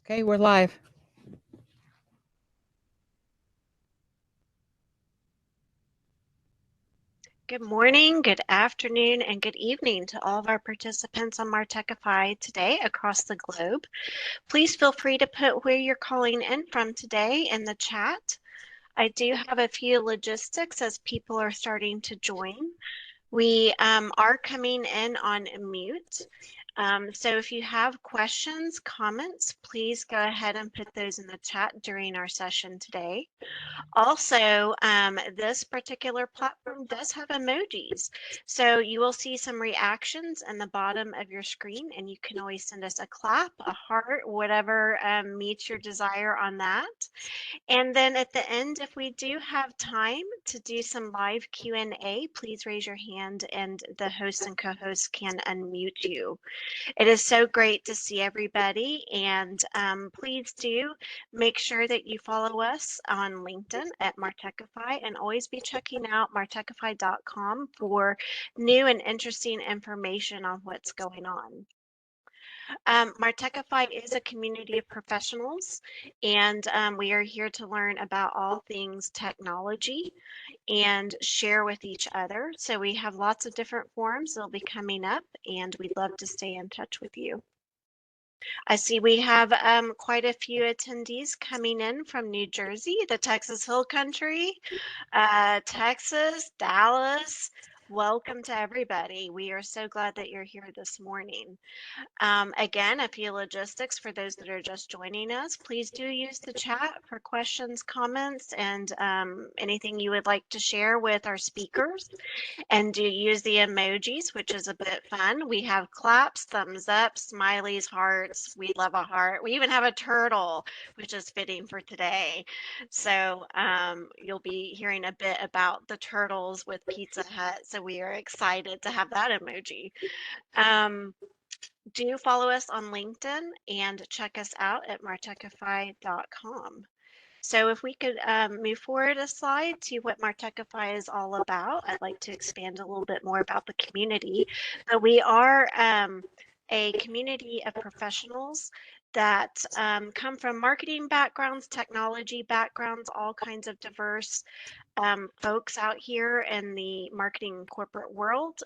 Okay, we're live. Good morning, good afternoon, and good evening to all of our participants on Martechify today across the globe. Please feel free to put where you're calling in from today in the chat. I do have a few logistics as people are starting to join. We are coming in on mute. So if you have questions, comments, please go ahead and put those in the chat during our session today. Also, this particular platform does have emojis. So you will see some reactions in the bottom of your screen, and you can always send us a clap, a heart, whatever meets your desire on that. And then at the end, if we do have time to do some live Q&A, please raise your hand and the host and co-host can unmute you. It is so great to see everybody, and please do make sure that you follow us on LinkedIn at Martechify, and always be checking out martechify.com for new and interesting information on what's going on. Martechify is a community of professionals, and we are here to learn about all things technology and share with each other. So we have lots of different forums that'll be coming up, and we'd love to stay in touch with you. I see we have quite a few attendees coming in from New Jersey, the Texas Hill Country, Texas, Dallas. Welcome to everybody. We are so glad that you're here this morning. Again, a few logistics for those that are just joining us. Please do use the chat for questions, comments, and anything you would like to share with our speakers. And do use the emojis, which is a bit fun. We have claps, thumbs up, smileys, hearts. We love a heart. We even have a turtle, which is fitting for today. So you'll be hearing a bit about the turtles with Pizza Hut. So we are excited to have that emoji. Do follow us on LinkedIn and check us out at martechify.com. So if we could move forward a slide to what Martechify is all about, I'd like to expand a little bit more about the community. But we are a community of professionals that come from marketing backgrounds, technology backgrounds, all kinds of diverse folks out here in the marketing and corporate world.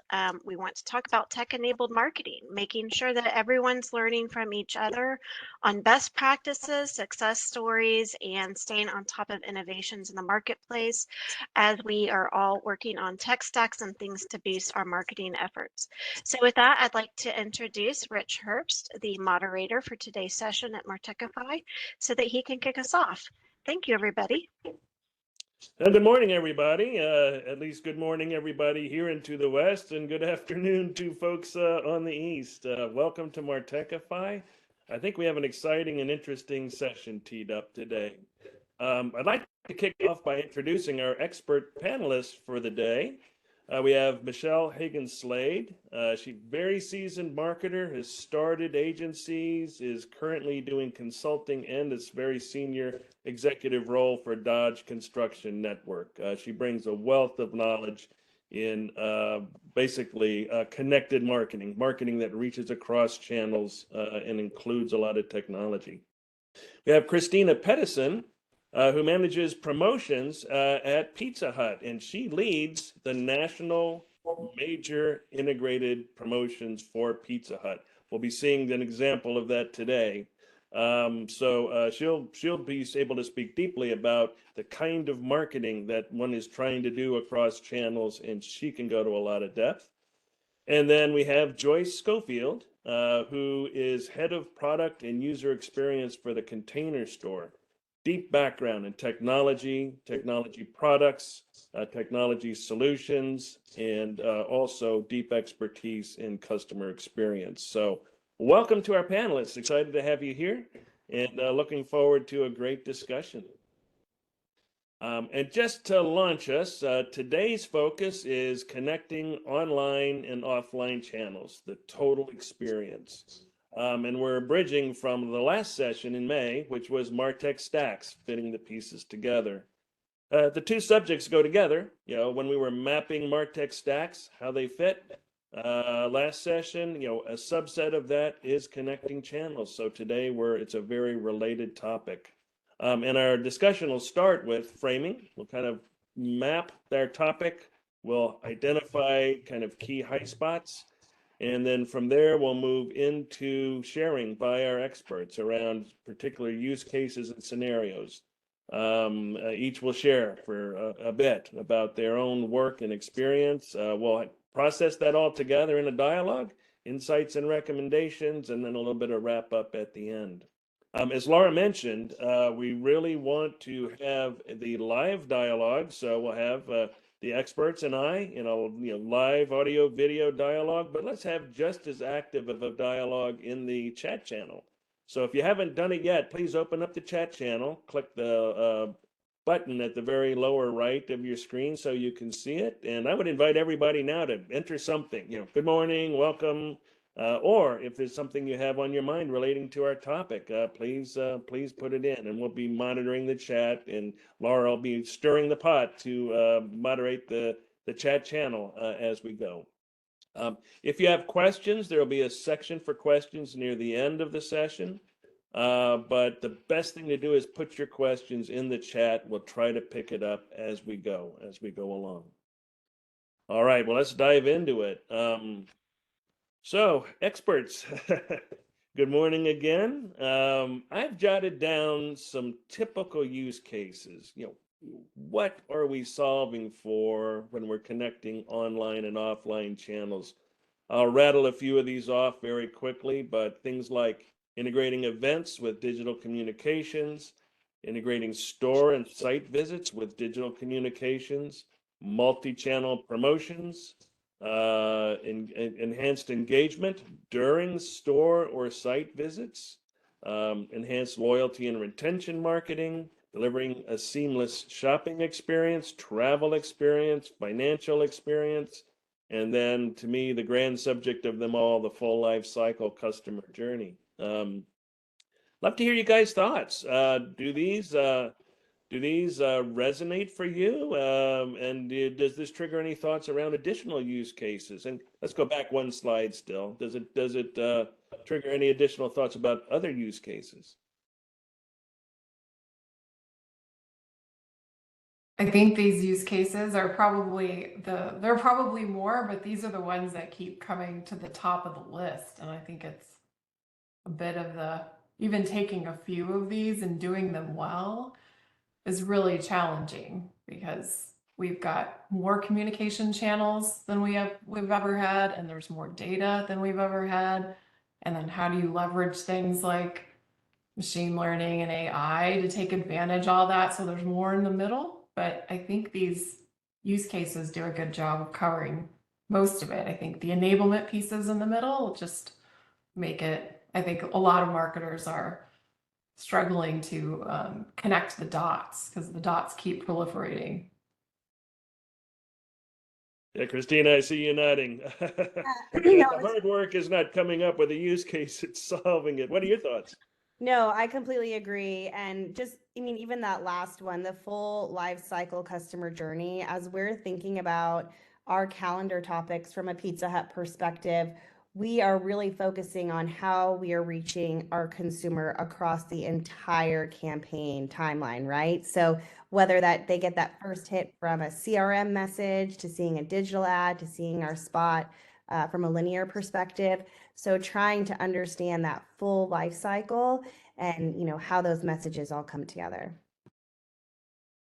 We want to talk about tech-enabled marketing, making sure that everyone's learning from each other on best practices, success stories, and staying on top of innovations in the marketplace as we are all working on tech stacks and things to boost our marketing efforts. So with that, I'd like to introduce Rich Herbst, the moderator for today's session at Martechify, so that he can kick us off. Thank you, everybody. Good morning, everybody. At least good morning, everybody here into the West, and good afternoon to folks on the East. Welcome to Martechify. I think we have an exciting and interesting session teed up today. I'd like to kick off by introducing our expert panelists for the day. We have Michelle Hagen Slade. She's a very seasoned marketer, has started agencies, is currently doing consulting and is very senior executive role for Dodge Construction Network. She brings a wealth of knowledge in basically connected marketing that reaches across channels and includes a lot of technology. We have Christina Pedison, who manages promotions at Pizza Hut, and she leads the national major integrated promotions for Pizza Hut. We'll be seeing an example of that today. She'll be able to speak deeply about the kind of marketing that one is trying to do across channels, and she can go to a lot of depth. And then we have Joyce Schofield, who is head of product and user experience for the Container Store. Deep background in technology products, technology solutions, and also deep expertise in customer experience. So welcome to our panelists. Excited to have you here and looking forward to a great discussion. And just to launch us, today's focus is connecting online and offline channels, the total experience. And we're bridging from the last session in May, which was Martech Stacks, fitting the pieces together. The two subjects go together. You know, when we were mapping Martech Stacks, how they fit, Last session, a subset of that is connecting channels. So today it's a very related topic. And our discussion will start with framing. We'll kind of map their topic. We'll identify kind of key high spots. And then from there, we'll move into sharing by our experts around particular use cases and scenarios. Each will share for a bit about their own work and experience. We'll process that all together in a dialogue, insights and recommendations, and then a little bit of wrap up at the end. As Laura mentioned, we really want to have the live dialogue. So we'll have the experts and I in a live audio video dialogue, but let's have just as active of a dialogue in the chat channel. So if you haven't done it yet, please open up the chat channel, click the button at the very lower right of your screen so you can see it. And I would invite everybody now to enter something, good morning, welcome, or if there's something you have on your mind relating to our topic, please put it in, and we'll be monitoring the chat, and Laura will be stirring the pot to moderate the chat channel as we go. If you have questions, there will be a section for questions near the end of the session. But the best thing to do is put your questions in the chat. We'll try to pick it up as we go along. All right, well, let's dive into it. So, experts, good morning again. I've jotted down some typical use cases. What are we solving for when we're connecting online and offline channels? I'll rattle a few of these off very quickly, but things like integrating events with digital communications, integrating store and site visits with digital communications, multi-channel promotions, enhanced engagement during store or site visits, enhanced loyalty and retention marketing, delivering a seamless shopping experience, travel experience, financial experience, and then to me, the grand subject of them all, the full life cycle customer journey. Love to hear you guys' thoughts. Do these resonate for you? And does this trigger any thoughts around additional use cases? And let's go back one slide still. Does it trigger any additional thoughts about other use cases? I think these use cases are probably there are probably more, but these are the ones that keep coming to the top of the list. And I think it's a bit of even taking a few of these and doing them well is really challenging, because we've got more communication channels than we've ever had, and there's more data than we've ever had. And then how do you leverage things like machine learning and AI to take advantage of all that? So there's more in the middle, but I think these use cases do a good job of covering most of it. I think the enablement pieces in the middle just make it, I think a lot of marketers are struggling to connect the dots because the dots keep proliferating. Yeah, Christina, I see you nodding. The hard work is not coming up with a use case, it's solving it. What are your thoughts? No, I completely agree. And just, even that last one, the full life cycle customer journey, as we're thinking about our calendar topics from a Pizza Hut perspective, we are really focusing on how we are reaching our consumer across the entire campaign timeline, right? So whether that they get that first hit from a CRM message to seeing a digital ad to seeing our spot from a linear perspective. So trying to understand that full life cycle and how those messages all come together.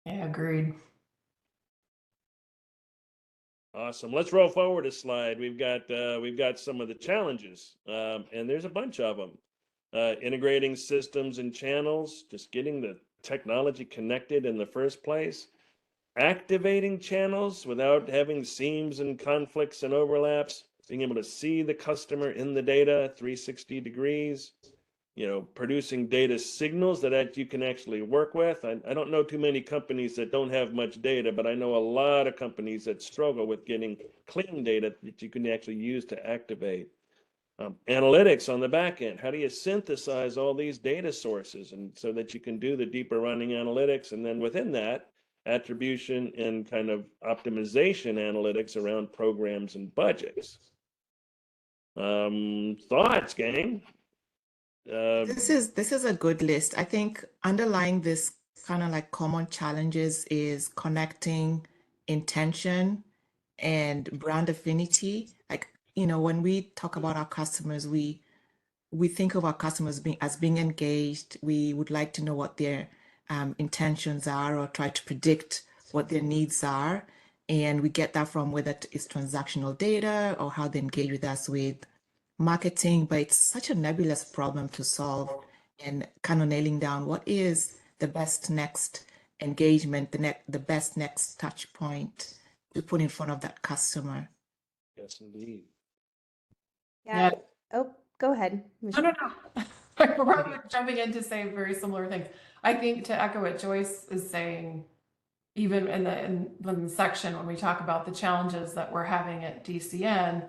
Yeah, agreed. Awesome. Let's roll forward a slide. We've got some of the challenges, and there's a bunch of them. Integrating systems and channels, just getting the technology connected in the first place. Activating channels without having seams and conflicts and overlaps. Being able to see the customer in the data 360 degrees. Producing data signals that you can actually work with. I don't know too many companies that don't have much data, but I know a lot of companies that struggle with getting clean data that you can actually use to activate. Analytics on the back end. How do you synthesize all these data sources and so that you can do the deeper running analytics? And then within that, attribution and kind of optimization analytics around programs and budgets. Thoughts, gang? This is a good list. I think underlying this kind of like common challenges is connecting intention and brand affinity. Like, when we talk about our customers, we think of our customers being engaged. We would like to know what their intentions are or try to predict what their needs are. And we get that from whether it's transactional data or how they engage with us with marketing. But it's such a nebulous problem to solve and kind of nailing down what is the best next engagement, the best next touch point to put in front of that customer. Yes, indeed. Yeah. Yeah. Oh, go ahead, No, Michelle. no. We're probably jumping in to say very similar things. I think to echo what Joyce is saying, even in the section when we talk about the challenges that we're having at DCN,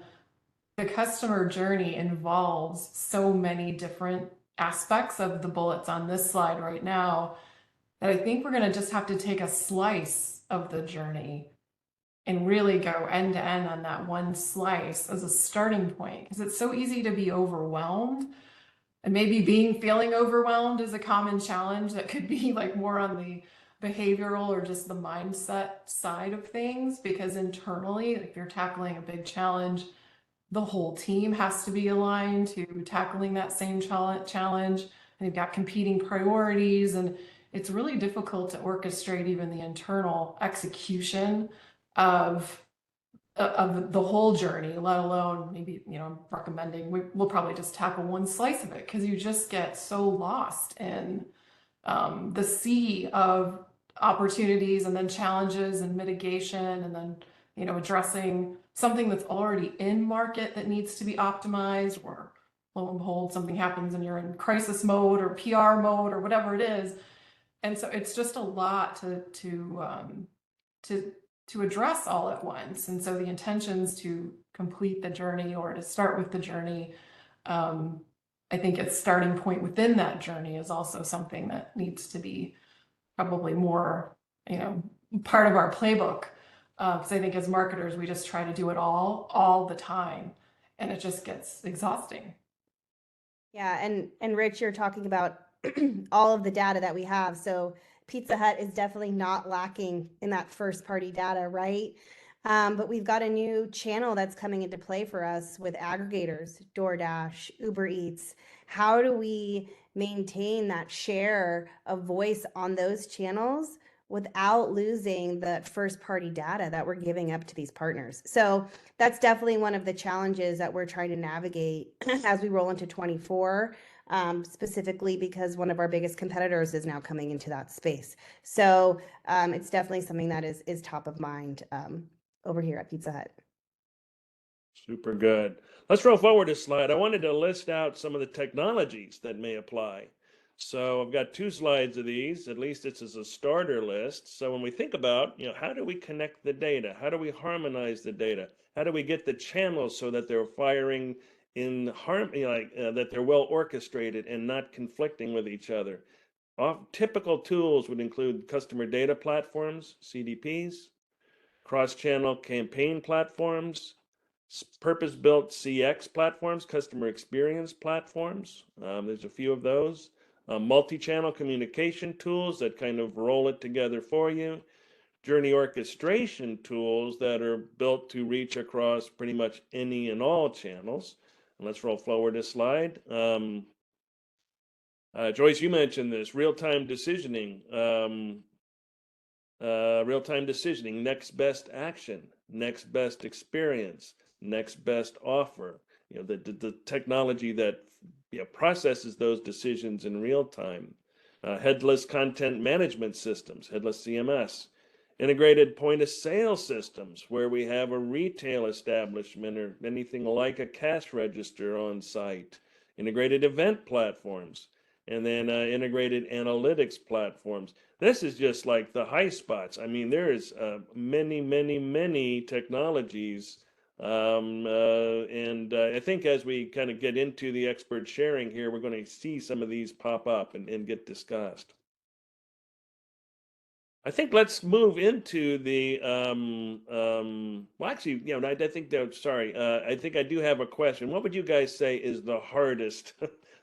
the customer journey involves so many different aspects of the bullets on this slide right now that I think we're going to just have to take a slice of the journey and really go end to end on that one slice as a starting point, because it's so easy to be overwhelmed. And maybe feeling overwhelmed is a common challenge that could be like more on the behavioral or just the mindset side of things, because internally, if you're tackling a big challenge, the whole team has to be aligned to tackling that same challenge. And you've got competing priorities, and it's really difficult to orchestrate even the internal execution of the whole journey, let alone maybe, recommending we'll probably just tackle one slice of it, because you just get so lost in the sea of opportunities and then challenges and mitigation, and then addressing something that's already in market that needs to be optimized, or lo and behold something happens and you're in crisis mode or PR mode or whatever it is. And so it's just a lot to address all at once. And so the intentions to complete the journey or to start with the journey, I think its starting point within that journey is also something that needs to be probably more, part of our playbook. Because I think as marketers, we just try to do it all the time, and it just gets exhausting. Yeah, and Rich, you're talking about all of the data that we have. So Pizza Hut is definitely not lacking in that first party data, right? But we've got a new channel that's coming into play for us with aggregators, DoorDash, Uber Eats. How do we maintain that share of voice on those channels without losing that first party data that we're giving up to these partners? So that's definitely one of the challenges that we're trying to navigate as we roll into 24, specifically because one of our biggest competitors is now coming into that space. So it's definitely something that is top of mind over here at Pizza Hut. Super good. Let's roll forward a slide. I wanted to list out some of the technologies that may apply. So I've got 2 slides of these. At least it's as a starter list. So when we think about, how do we connect the data? How do we harmonize the data? How do we get the channels so that they're firing in harmony, that they're well orchestrated and not conflicting with each other? Typical tools would include customer data platforms, CDPs, cross-channel campaign platforms, purpose-built CX platforms, customer experience platforms. There's a few of those. Multi-channel communication tools that kind of roll it together for you. Journey orchestration tools that are built to reach across pretty much any and all channels. And let's roll forward a slide. Joyce, you mentioned this, real-time decisioning. Real-time decisioning, next best action, next best experience, next best offer. The technology that processes those decisions in real time. Headless content management systems, headless CMS. Integrated point of sale systems, where we have a retail establishment or anything like a cash register on site. Integrated event platforms, and then integrated analytics platforms. This is just like the high spots. I mean, there is many technologies. And I think as we kind of get into the expert sharing here, we're going to see some of these pop up and get discussed. I think let's move into the well, actually, I think that, sorry, I think I do have a question. What would you guys say is the hardest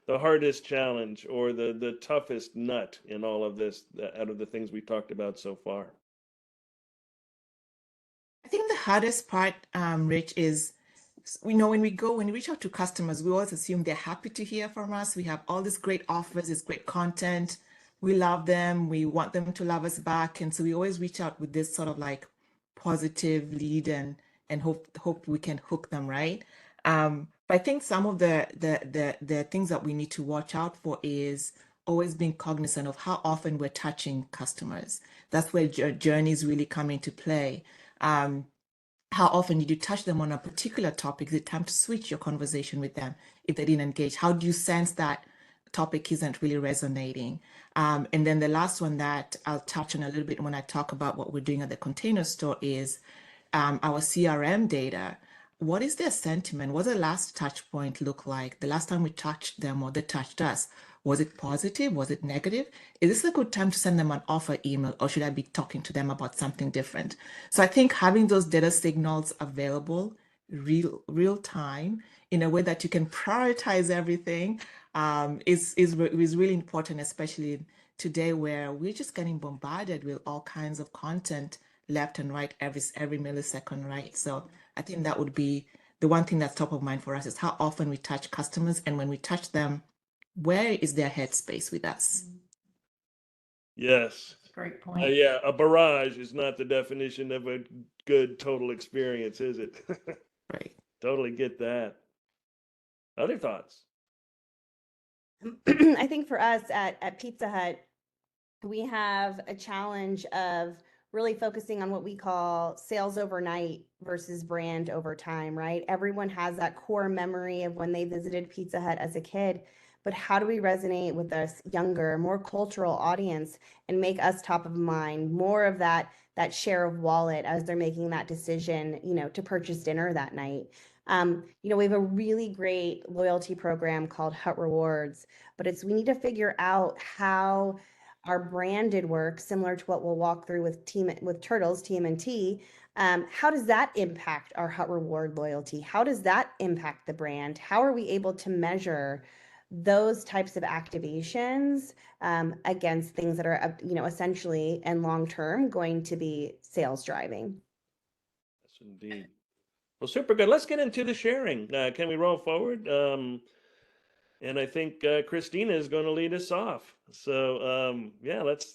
the hardest challenge or the toughest nut in all of this out of the things we talked about so far? I think the hardest part, Rich, is when we reach out to customers, we always assume they're happy to hear from us. We have all these great offers, this great content. We love them. We want them to love us back. And so we always reach out with this sort of like positive lead and hope we can hook them, right? But I think some of the things that we need to watch out for is always being cognizant of how often we're touching customers. That's where journeys really come into play. How often did you touch them on a particular topic? Is it time to switch your conversation with them if they didn't engage? How do you sense that topic isn't really resonating? And then the last one that I'll touch on a little bit when I talk about what we're doing at the Container Store is our CRM data. What is their sentiment? What does the last touch point look like? The last time we touched them or they touched us, was it positive? Was it negative? Is this a good time to send them an offer email, or should I be talking to them about something different? So I think having those data signals available real time in a way that you can prioritize everything is really important, especially today where we're just getting bombarded with all kinds of content left and right every millisecond, right? So I think that would be the one thing that's top of mind for us is how often we touch customers, and when we touch them, where is their headspace with us? Yes. Great point. Yeah, a barrage is not the definition of a good total experience, is it? Right. Totally get that. Other thoughts? I think for us at Pizza Hut, we have a challenge of really focusing on what we call sales overnight versus brand over time, right? Everyone has that core memory of when they visited Pizza Hut as a kid, but how do we resonate with this younger, more cultural audience and make us top of mind, more of that share of wallet as they're making that decision, to purchase dinner that night. We have a really great loyalty program called Hut Rewards, but we need to figure out how our branded work, similar to what we'll walk through with Turtles, TMNT, how does that impact our Hut Reward loyalty? How does that impact the brand? How are we able to measure those types of activations against things that are, essentially and long-term going to be sales driving? Yes, indeed. Well, super good. Let's get into the sharing. Can we roll forward? And I think Christina is going to lead us off. So yeah, let's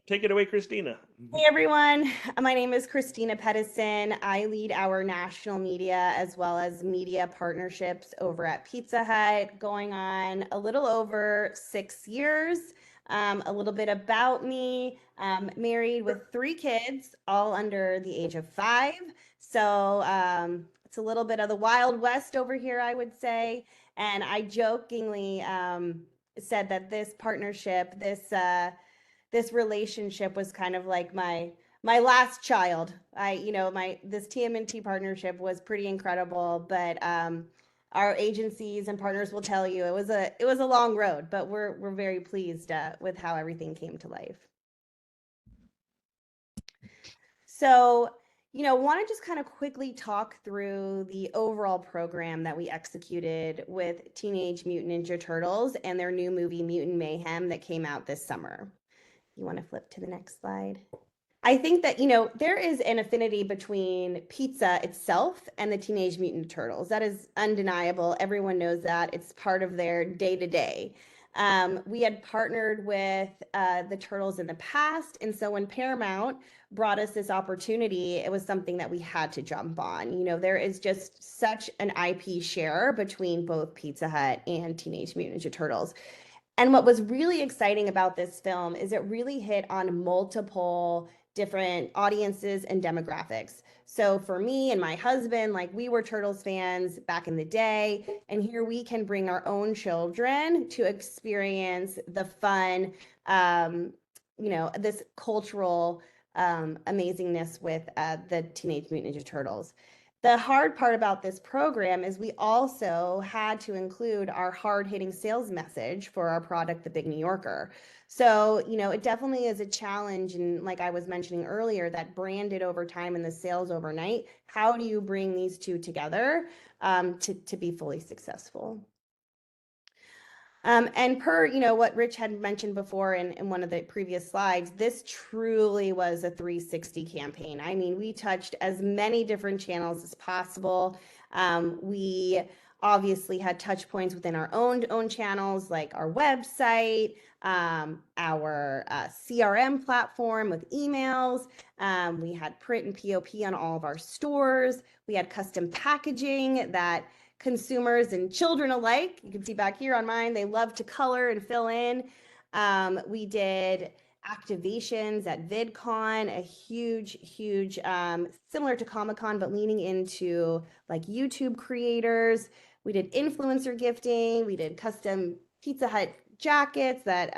take it away, Christina. Hey everyone, my name is Christina Pedison. I lead our national media as well as media partnerships over at Pizza Hut, going on a little over 6 years. A little bit about me, married with 3 kids, all under the age of 5. So it's a little bit of the Wild West over here, I would say. And I jokingly said that this partnership, this relationship was kind of like my last child. This TMNT partnership was pretty incredible, but our agencies and partners will tell you it was a long road, but we're very pleased with how everything came to life. So, want to just kind of quickly talk through the overall program that we executed with Teenage Mutant Ninja Turtles and their new movie Mutant Mayhem that came out this summer. You want to flip to the next slide? I think that, there is an affinity between pizza itself and the Teenage Mutant Turtles. That is undeniable. Everyone knows that. It's part of their day-to-day. We had partnered with the Turtles in the past, and so when Paramount brought us this opportunity, it was something that we had to jump on. There is just such an IP share between both Pizza Hut and Teenage Mutant Ninja Turtles. And what was really exciting about this film is it really hit on multiple different audiences and demographics. So for me and my husband, we were Turtles fans back in the day, and here we can bring our own children to experience the fun, this cultural amazingness with the Teenage Mutant Ninja Turtles. The hard part about this program is we also had to include our hard-hitting sales message for our product, the Big New Yorker. So, it definitely is a challenge. And like I was mentioning earlier, that branded over time and the sales overnight, how do you bring these two together to be fully successful? And per, what Rich had mentioned before in one of the previous slides, this truly was a 360 campaign. I mean, we touched as many different channels as possible. We obviously had touch points within our own channels, like our website, our CRM platform with emails. We had print and POP on all of our stores. We had custom packaging that consumers and children alike, you can see back here on mine, they love to color and fill in. We did activations at VidCon, a huge, similar to Comic-Con, but leaning into like YouTube creators. We did influencer gifting. We did custom Pizza Hut jackets that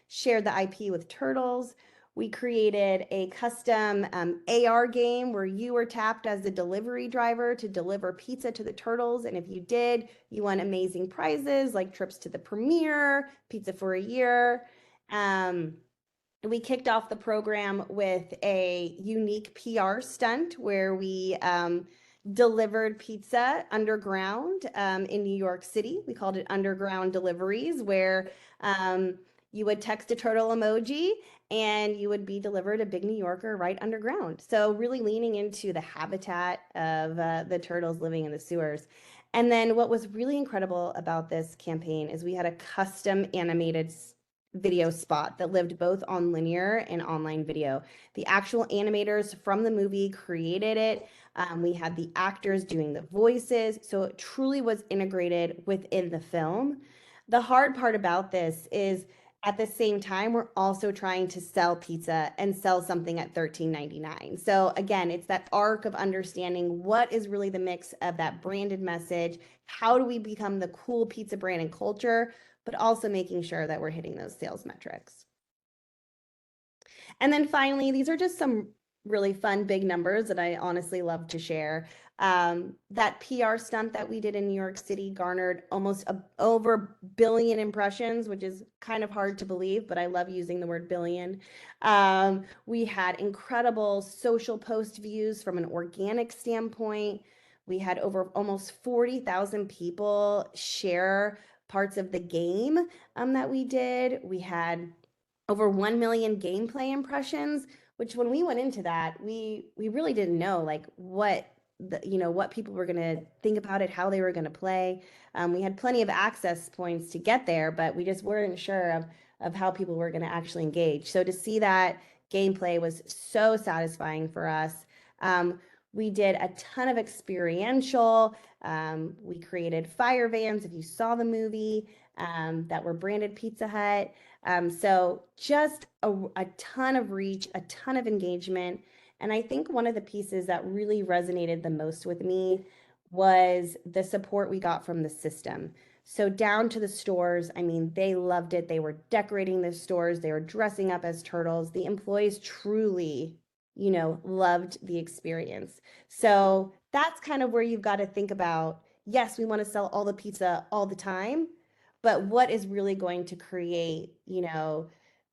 shared the IP with turtles. We created a custom AR game where you were tapped as the delivery driver to deliver pizza to the turtles. And if you did, you won amazing prizes like trips to the premiere, pizza for a year. We kicked off the program with a unique PR stunt where we delivered pizza underground in New York City. We called it Underground Deliveries, where you would text a turtle emoji and you would be delivered a Big New Yorker right underground. So really leaning into the habitat of the turtles living in the sewers. And then what was really incredible about this campaign is we had a custom animated video spot that lived both on linear and online video. The actual animators from the movie created it. We had the actors doing the voices. So it truly was integrated within the film. The hard part about this is at the same time, we're also trying to sell pizza and sell something at $13.99. So again, it's that arc of understanding what is really the mix of that branded message. How do we become the cool pizza brand and culture, but also making sure that we're hitting those sales metrics. And then finally, these are just some really fun big numbers that I honestly love to share. That PR stunt that we did in New York City garnered almost over a billion impressions, which is kind of hard to believe, but I love using the word billion. We had incredible social post views from an organic standpoint. We had over almost 40,000 people share parts of the game that we did. We had over 1 million gameplay impressions, which when we went into that, we really didn't know like what people were going to think about it, how they were going to play. We had plenty of access points to get there, but we just weren't sure of how people were going to actually engage. So to see that gameplay was so satisfying for us. We did a ton of experiential. We created fire vans, if you saw the movie, that were branded Pizza Hut. So just a ton of reach, a ton of engagement. And I think one of the pieces that really resonated the most with me was the support we got from the system. So down to the stores, I mean, they loved it. They were decorating the stores. They were dressing up as turtles. The employees truly, loved the experience. So that's kind of where you've got to think about, yes, we want to sell all the pizza all the time, but what is really going to create,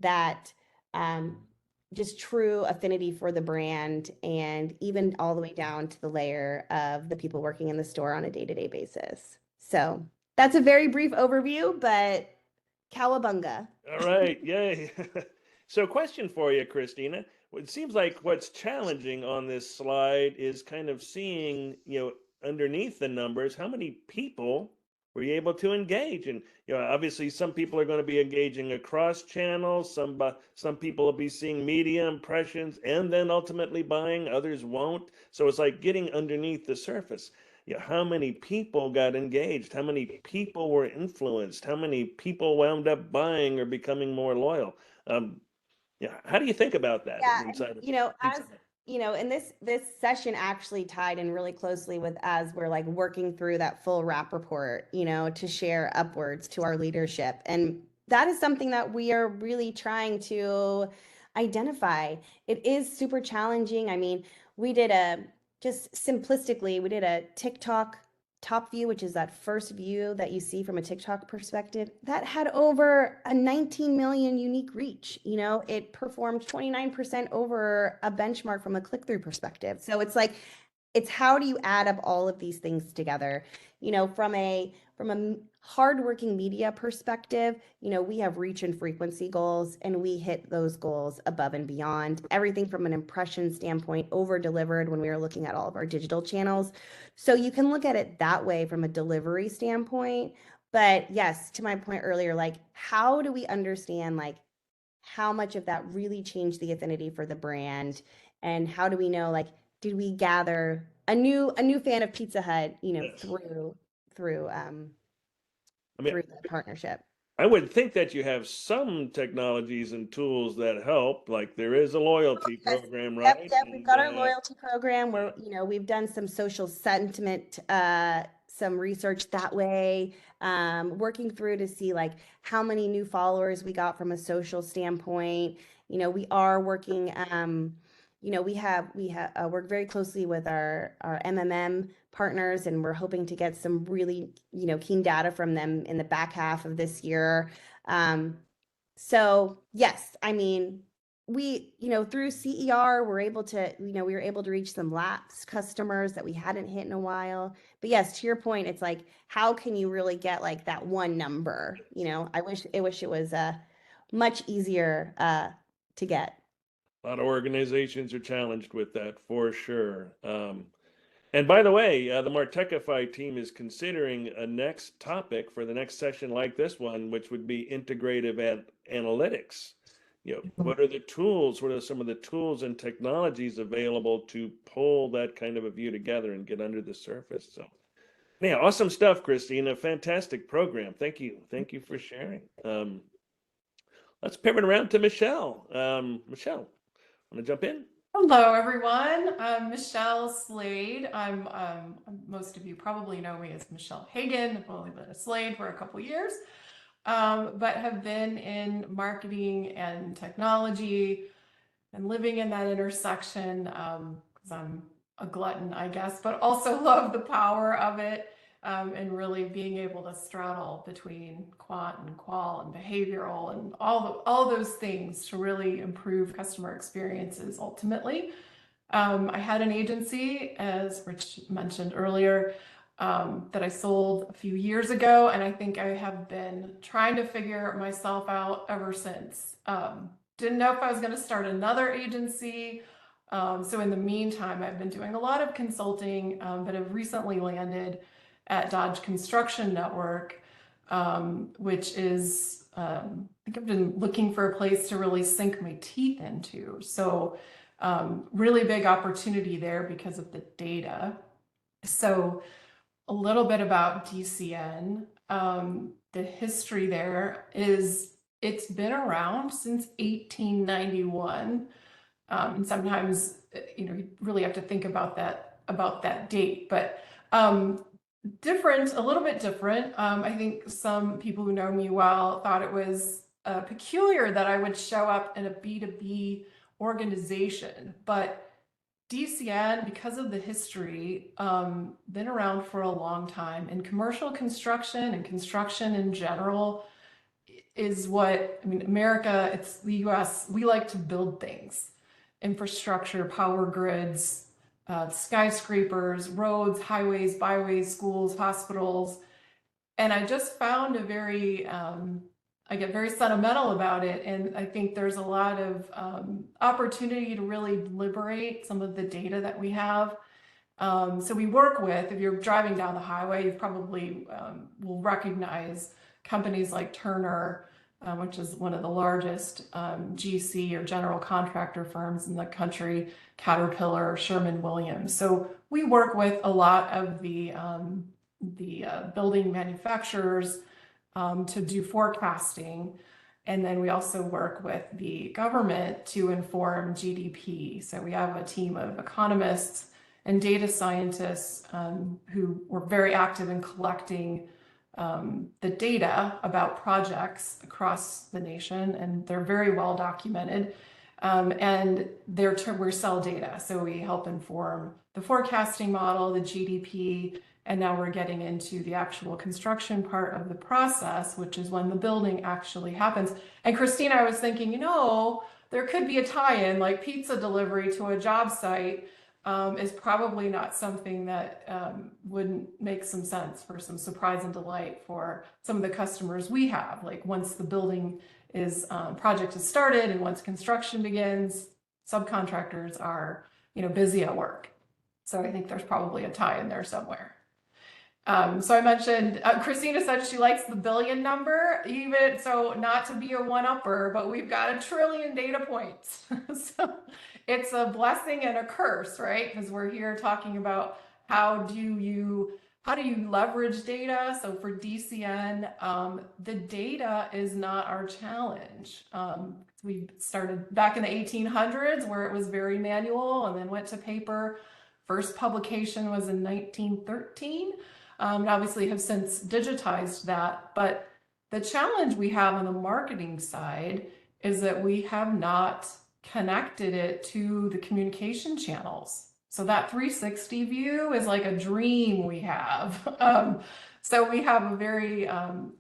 that just true affinity for the brand, and even all the way down to the layer of the people working in the store on a day-to-day basis. So that's a very brief overview, but cowabunga. All right, yay. So question for you, Christina. It seems like what's challenging on this slide is kind of seeing, underneath the numbers, how many people were you able to engage? And obviously some people are going to be engaging across channels. Some people will be seeing media impressions and then ultimately buying. Others won't. So it's like getting underneath the surface. How many people got engaged? How many people were influenced? How many people wound up buying or becoming more loyal? How do you think about that? Yeah, Inside of as and this session actually tied in really closely with, as we're like working through that full wrap report, to share upwards to our leadership. And that is something that we are really trying to identify. It is super challenging. I mean, we did a just simplistically, we did a TikTok top view, which is that first view that you see from a TikTok perspective, that had over a 19 million unique reach. You know, it performed 29% over a benchmark from a click-through perspective. So it's like, it's how do you add up all of these things together? You know, from a hardworking media perspective, you know, we have reach and frequency goals, and we hit those goals above and beyond. Everything from an impression standpoint, over delivered when we were looking at all of our digital channels. So you can look at it that way from a delivery standpoint. But yes, to my point earlier, like, how do we understand like how much of that really changed the affinity for the brand, and how do we know, like, did we gather a new fan of Pizza Hut, you know, Yes. through I mean, through the partnership? I would think that you have some technologies and tools that help, like there is a loyalty Yes. program, Yep, right? yep. We've And got our loyalty program yeah. where, you know, we've done some social sentiment, some research that way, working through to see like how many new followers we got from a social standpoint. You know, we are working, you know, we have worked very closely with our MMM partners, and we're hoping to get some really, you know, keen data from them in the back half of this year. So yes, I mean, we, you know, through CER, we're able to, you know, we were able to reach some lapsed customers that we hadn't hit in a while. But yes, to your point, it's like, how can you really get like that one number? You know, I wish it was much easier to get. A lot of organizations are challenged with that for sure. And by the way, the Martechify team is considering a next topic for the next session like this one, which would be integrative analytics. You know, what are the tools? What are some of the tools and technologies available to pull that kind of a view together and get under the surface? So, yeah, awesome stuff, Christina. Fantastic program. Thank you. Thank you for sharing. Let's pivot around to Michelle. Michelle, want to jump in? Hello, everyone. I'm Michelle Slade. Most of you probably know me as Michelle Hagen. I've only been a Slade for a couple years, but have been in marketing and technology and living in that intersection because I'm a glutton, I guess, but also love the power of it, and really being able to straddle between quant and qual and behavioral and all those things to really improve customer experiences ultimately. I had an agency, as Rich mentioned earlier, that I sold a few years ago, and I think I have been trying to figure myself out ever since. Didn't know if I was going to start another agency. So in the meantime, I've been doing a lot of consulting, but have recently landed at Dodge Construction Network, which is, I think I've been looking for a place to really sink my teeth into. So really big opportunity there because of the data. So a little bit about DCN. The history there is it's been around since 1891. And sometimes, you know, you really have to think about that date, but different, a little bit different. I think some people who know me well thought it was peculiar that I would show up in a B2B organization, but DCN, because of the history, been around for a long time, and commercial construction and construction in general is what, I mean, America, it's the US, we like to build things, infrastructure, power grids, skyscrapers, roads, highways, byways, schools, hospitals. And I just found I get very sentimental about it. And I think there's a lot of opportunity to really liberate some of the data that we have. So we work with, if you're driving down the highway, you probably will recognize companies like Turner, which is one of the largest GC or general contractor firms in the country, Caterpillar, Sherman-Williams. So we work with a lot of the building manufacturers to do forecasting. And then we also work with the government to inform GDP. So we have a team of economists and data scientists who were very active in collecting the data about projects across the nation, and they're very well documented. And we sell data. So we help inform the forecasting model, the GDP, and now we're getting into the actual construction part of the process, which is when the building actually happens. And Christina, I was thinking, there could be a tie-in, like pizza delivery to a job site is probably not something that wouldn't make some sense for some surprise and delight for some of the customers we have. Like once the building project is started and once construction begins, subcontractors are, busy at work. So I think there's probably a tie in there somewhere. So I mentioned, Christina said she likes the billion number, even so, not to be a one-upper, but we've got 1 trillion data points. So it's a blessing and a curse, right? Because we're here talking about how do you leverage data? So for DCN, the data is not our challenge. We started back in the 1800s where it was very manual and then went to paper. First publication was in 1913. And obviously have since digitized that. But the challenge we have on the marketing side is that we have not connected it to the communication channels. So that 360 view is like a dream we have. So we have a very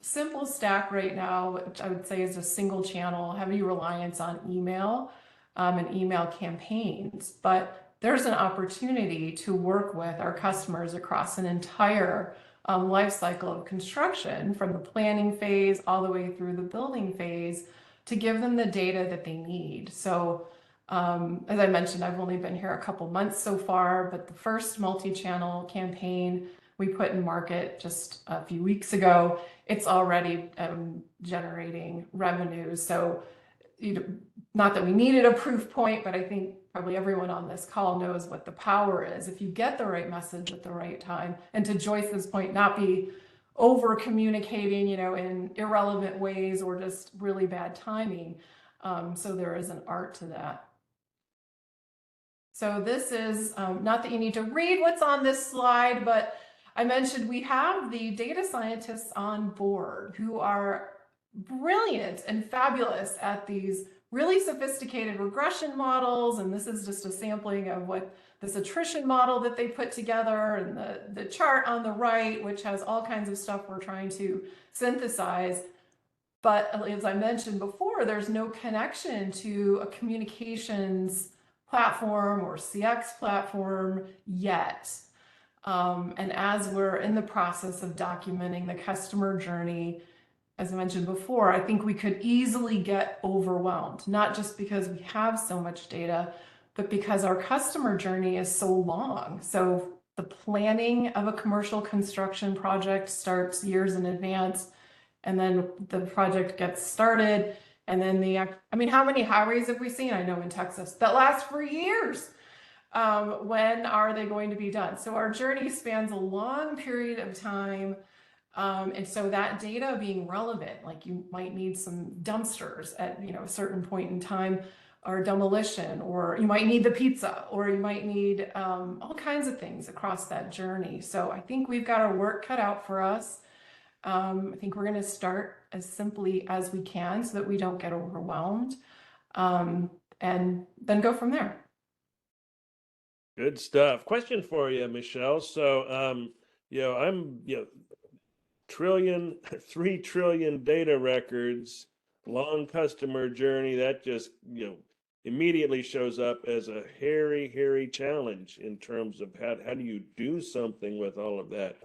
simple stack right now, which I would say is a single channel, heavy reliance on email and email campaigns. But there's an opportunity to work with our customers across an entire life cycle of construction, from the planning phase all the way through the building phase, to give them the data that they need. So as I mentioned, I've only been here a couple months so far, but the first multi-channel campaign we put in market just a few weeks ago, it's already generating revenue. So not that we needed a proof point, but I think probably everyone on this call knows what the power is. If you get the right message at the right time, and to Joyce's point, not be over communicating, in irrelevant ways or just really bad timing. So there is an art to that. So this is not that you need to read what's on this slide, but I mentioned we have the data scientists on board who are brilliant and fabulous at these really sophisticated regression models. And this is just a sampling of what this attrition model that they put together, and the chart on the right, which has all kinds of stuff we're trying to synthesize. But as I mentioned before, there's no connection to a communications platform or CX platform yet. And as we're in the process of documenting the customer journey, as I mentioned before, I think we could easily get overwhelmed, not just because we have so much data, but because our customer journey is so long. So the planning of a commercial construction project starts years in advance, and then the project gets started. And then how many highways have we seen? I know in Texas that last for years. When are they going to be done? So our journey spans a long period of time. And so that data being relevant, like you might need some dumpsters at a certain point in time, or demolition, or you might need the pizza, or you might need all kinds of things across that journey. So I think we've got our work cut out for us. I think we're going to start as simply as we can so that we don't get overwhelmed, and then go from there. Good stuff. Question for you, Michelle. So, I'm 3 trillion data records, long customer journey. That just, immediately shows up as a hairy challenge in terms of how do you do something with all of that?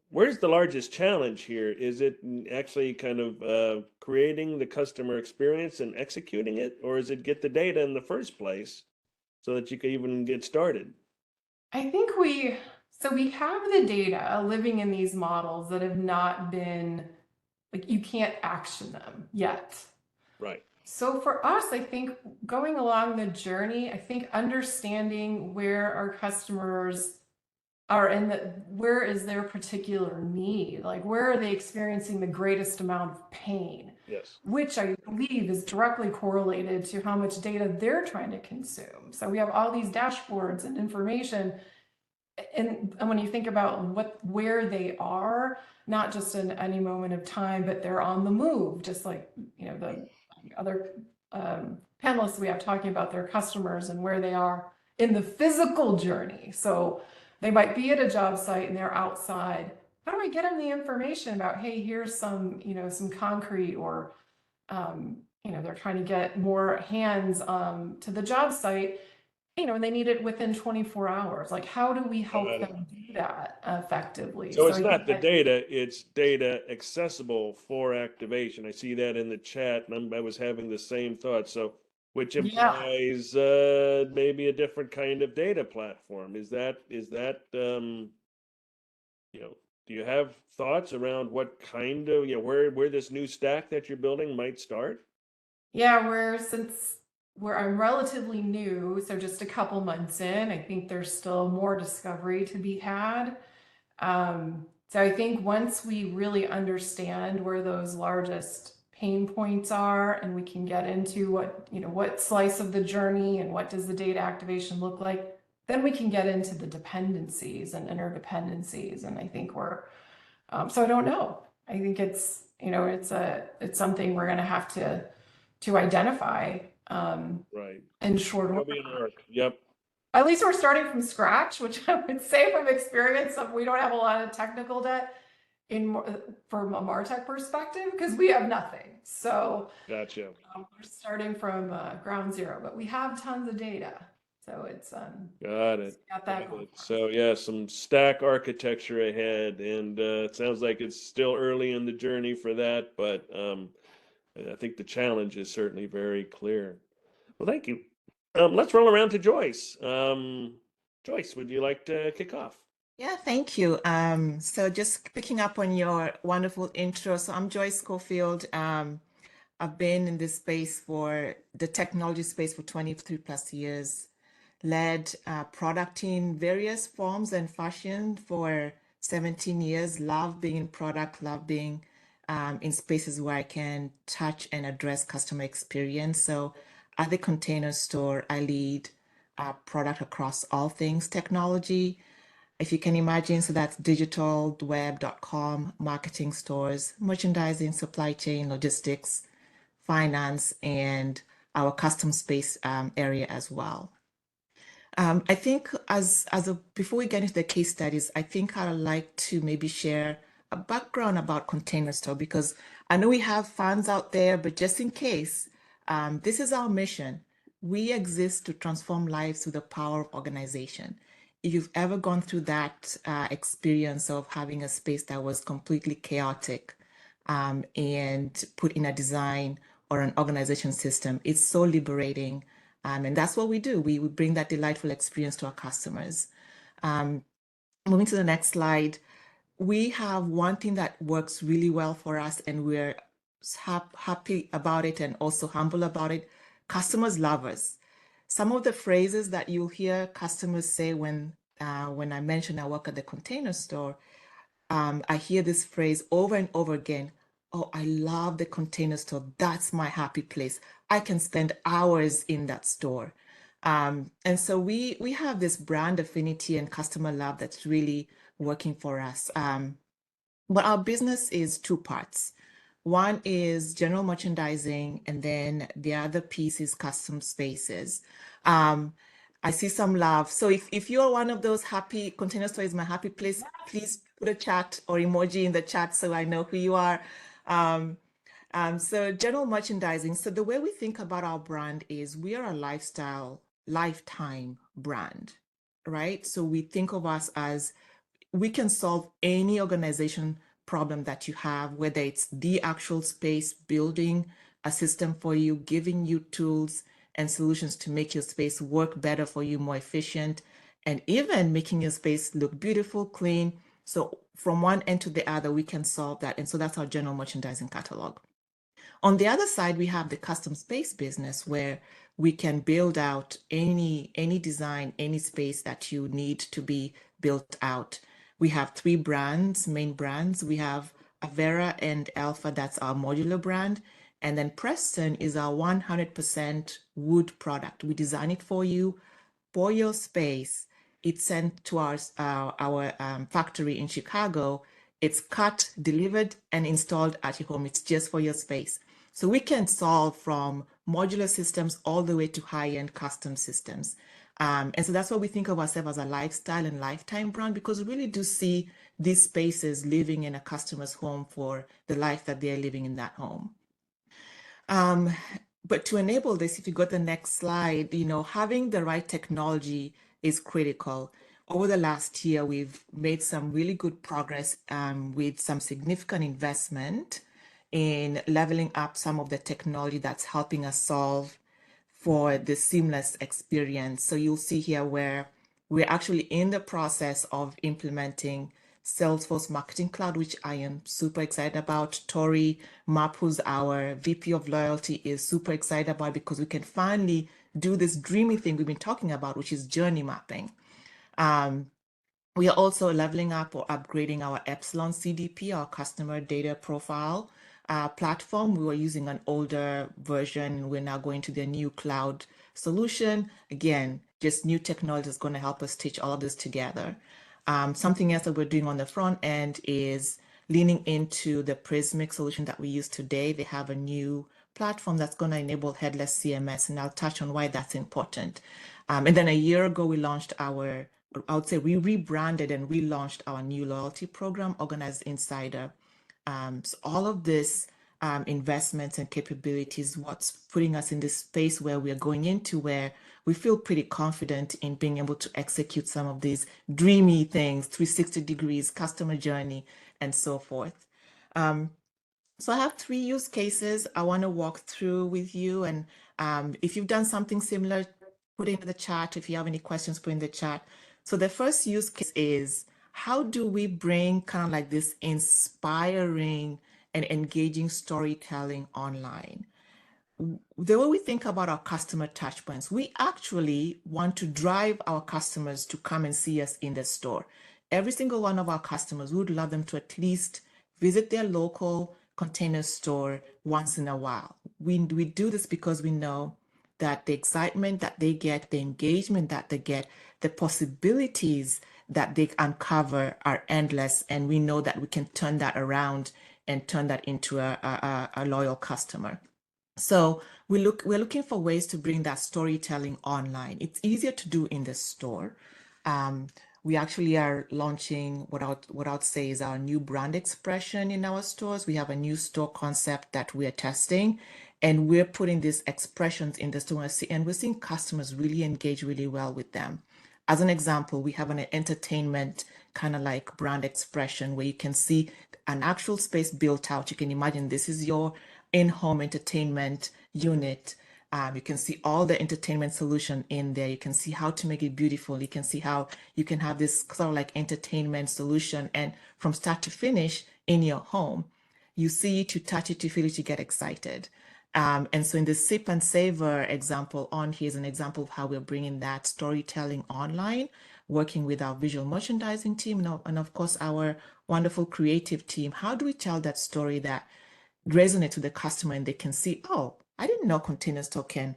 Where's the largest challenge here? Is it actually kind of creating the customer experience and executing it, or is it get the data in the first place so that you can even get started? I think we have the data living in these models that have not been, like, you can't action them yet. Right. So for us, I think going along the journey, I think understanding where our customers are where is their particular need? Like, where are they experiencing the greatest amount of pain? Yes. Which I believe is directly correlated to how much data they're trying to consume. So we have all these dashboards and information. And when you think about where they are, not just in any moment of time, but they're on the move, just like the other panelists we have talking about their customers and where they are in the physical journey. So they might be at a job site and they're outside. How do I get them the information about, hey, here's some, some concrete, or, they're trying to get more hands to the job site, and they need it within 24 hours. Like, how do we help Got it. them do that effectively? So it's I not think the that- data, it's data accessible for activation. I see that in the chat, and I was having the same thought. So, which Yeah. implies maybe a different kind of data platform. Is that do you have thoughts around what kind of, where this new stack that you're building might start? Yeah, I'm relatively new, so just a couple months in, I think there's still more discovery to be had. So I think once we really understand where those largest pain points are, and we can get into what slice of the journey and what does the data activation look like, then we can get into the dependencies and interdependencies. And I think so I don't know. I think it's something we're going to have to identify Right. in short That'll order. be an arc. Yep. At least we're starting from scratch, which I would say from experience, we don't have a lot of technical debt from a Martech perspective, because we have nothing. So Gotcha. we're starting from ground zero, but we have tons of data. So it's Got it. got that going. So yeah, some stack architecture ahead, and it sounds like it's still early in the journey for that, but I think the challenge is certainly very clear. Well, thank you. Let's roll around to Joyce. Joyce, would you like to kick off? Yeah, thank you. So just picking up on your wonderful intro. So I'm Joyce Schofield. I've been in this space the technology space for 23 plus years, led product in various forms and fashion for 17 years, love being in product, love being in spaces where I can touch and address customer experience. So at the Container Store, I lead product across all things technology. If you can imagine, so that's digital, web.com, marketing, stores, merchandising, supply chain, logistics, finance, and our custom space area as well. I think before we get into the case studies, I think I'd like to maybe share a background about Container Store, because I know we have fans out there, but just in case, this is our mission. We exist to transform lives through the power of organization. If you've ever gone through that experience of having a space that was completely chaotic and put in a design or an organization system, it's so liberating. And that's what we do. We bring that delightful experience to our customers. Moving to the next slide, we have one thing that works really well for us, and we're happy about it and also humble about it. Customers love us. Some of the phrases that you'll hear customers say when I mention I work at the Container Store, I hear this phrase over and over again. Oh, I love the Container Store. That's my happy place. I can spend hours in that store. And so we have this brand affinity and customer love that's really working for us. But our business is two parts. One is general merchandising, and then the other piece is custom spaces. I see some love. So if you're one of those happy, Container Store is my happy place, please put a chat or emoji in the chat so I know who you are. So general merchandising. So the way we think about our brand is we are a lifetime brand, right? So we think of us as we can solve any organization problem that you have, whether it's the actual space, building a system for you, giving you tools and solutions to make your space work better for you, more efficient, and even making your space look beautiful, clean. So from one end to the other, we can solve that. And so that's our general merchandising catalog. On the other side, we have the custom space business, where we can build out any design, any space that you need to be built out. We have three main brands. We have Avera and Alpha, that's our modular brand. And then Preston is our 100% wood product. We design it for you, for your space. It's sent to our factory in Chicago. It's cut, delivered, and installed at your home. It's just for your space. So we can solve from modular systems all the way to high-end custom systems. And so that's why we think of ourselves as a lifestyle and lifetime brand, because we really do see these spaces living in a customer's home for the life that they're living in that home. But to enable this, if you go to the next slide, having the right technology is critical. Over the last year, we've made some really good progress with some significant investment in leveling up some of the technology that's helping us solve for the seamless experience. So you'll see here where we're actually in the process of implementing Salesforce Marketing Cloud, which I am super excited about. Tori Mapp, who's our VP of Loyalty, is super excited about because we can finally do this dreamy thing we've been talking about, which is journey mapping. We are also leveling up or upgrading our Epsilon CDP, our customer data profile platform. We were using an older version. We're now going to the new cloud solution. Again, just new technology is going to help us stitch all of this together. Something else that we're doing on the front end is leaning into the Prismic solution that we use today. They have a new platform that's going to enable headless CMS, and I'll touch on why that's important. And then a year ago, we launched I would say we rebranded and relaunched our new loyalty program, Organized Insider. So all of this investments and capabilities, what's putting us in this space where we're going into, where we feel pretty confident in being able to execute some of these dreamy things, 360 degrees, customer journey, and so forth. So I have 3 use cases I want to walk through with you. And if you've done something similar, put it in the chat. If you have any questions, put in the chat. So the first use case is, how do we bring kind of like this inspiring and engaging storytelling online? The way we think about our customer touchpoints, we actually want to drive our customers to come and see us in the store. Every single one of our customers, we would love them to at least visit their local Container Store once in a while. We do this because we know that the excitement that they get, the engagement that they get, the possibilities that they uncover are endless, and we know that we can turn that around and turn that into a loyal customer. So we're looking for ways to bring that storytelling online. It's easier to do in the store. We actually are launching what I'd say is our new brand expression in our stores. We have a new store concept that we're testing, and we're putting these expressions in the store, and we're seeing customers really engage really well with them. As an example, we have an entertainment kind of like brand expression where you can see an actual space built out. You can imagine this is your in-home entertainment unit. You can see all the entertainment solution in there. You can see how to make it beautiful. You can see how you can have this sort of like entertainment solution, and from start to finish in your home. You see it, you touch it, you feel it, you get excited. And so in the sip and savor example on here is an example of how we're bringing that storytelling online, working with our visual merchandising team and of course our wonderful creative team. How do we tell that story that resonates with the customer, and they can see, oh, I didn't know Container Store can,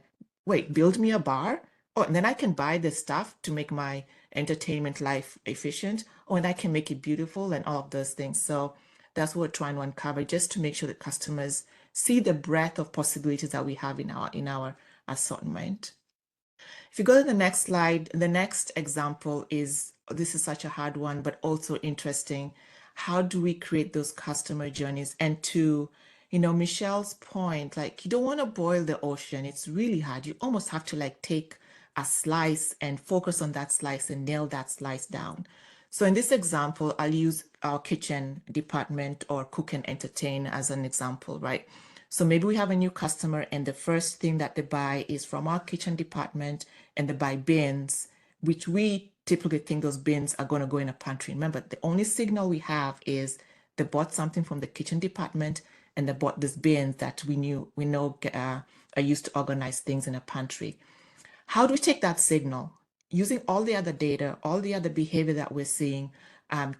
build me a bar? Oh, and then I can buy this stuff to make my entertainment life efficient. Oh, and I can make it beautiful and all of those things. So that's what we're trying to uncover, just to make sure that customers see the breadth of possibilities that we have in our assortment. If you go to the next slide, the next example is, this is such a hard one, but also interesting. How do we create those customer journeys? And to, Michelle's point, like, you don't want to boil the ocean. It's really hard. You almost have to like take a slice and focus on that slice and nail that slice down. So in this example, I'll use our kitchen department or cook and entertain as an example, right? So maybe we have a new customer, and the first thing that they buy is from our kitchen department, and they buy bins, which we typically think those bins are going to go in a pantry. Remember, the only signal we have is they bought something from the kitchen department, and they bought this bins that we know are used to organize things in a pantry. How do we take that signal? Using all the other data, all the other behavior that we're seeing,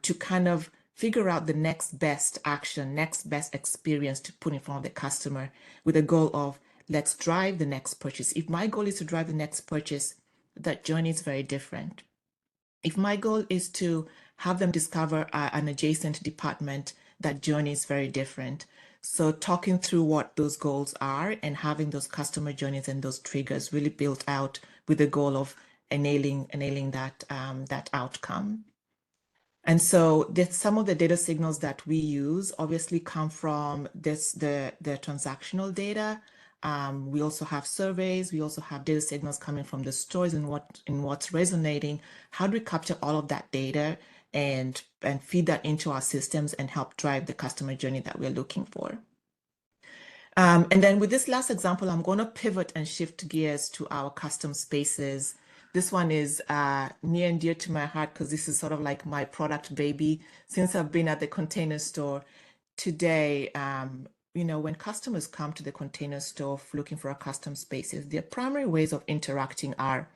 to kind of figure out the next best action, next best experience to put in front of the customer, with a goal of, let's drive the next purchase. If my goal is to drive the next purchase, that journey is very different. If my goal is to have them discover an adjacent department, that journey is very different. So talking through what those goals are and having those customer journeys and those triggers really built out with the goal of enabling that outcome. And so some of the data signals that we use obviously come from the transactional data. We also have surveys. We also have data signals coming from the stores and what's resonating. How do we capture all of that data and feed that into our systems and help drive the customer journey that we're looking for? And then with this last example, I'm going to pivot and shift gears to our custom spaces. This one is near and dear to my heart because this is sort of like my product baby since I've been at the Container Store. Today, when customers come to the Container Store looking for a custom spaces, their primary ways of interacting are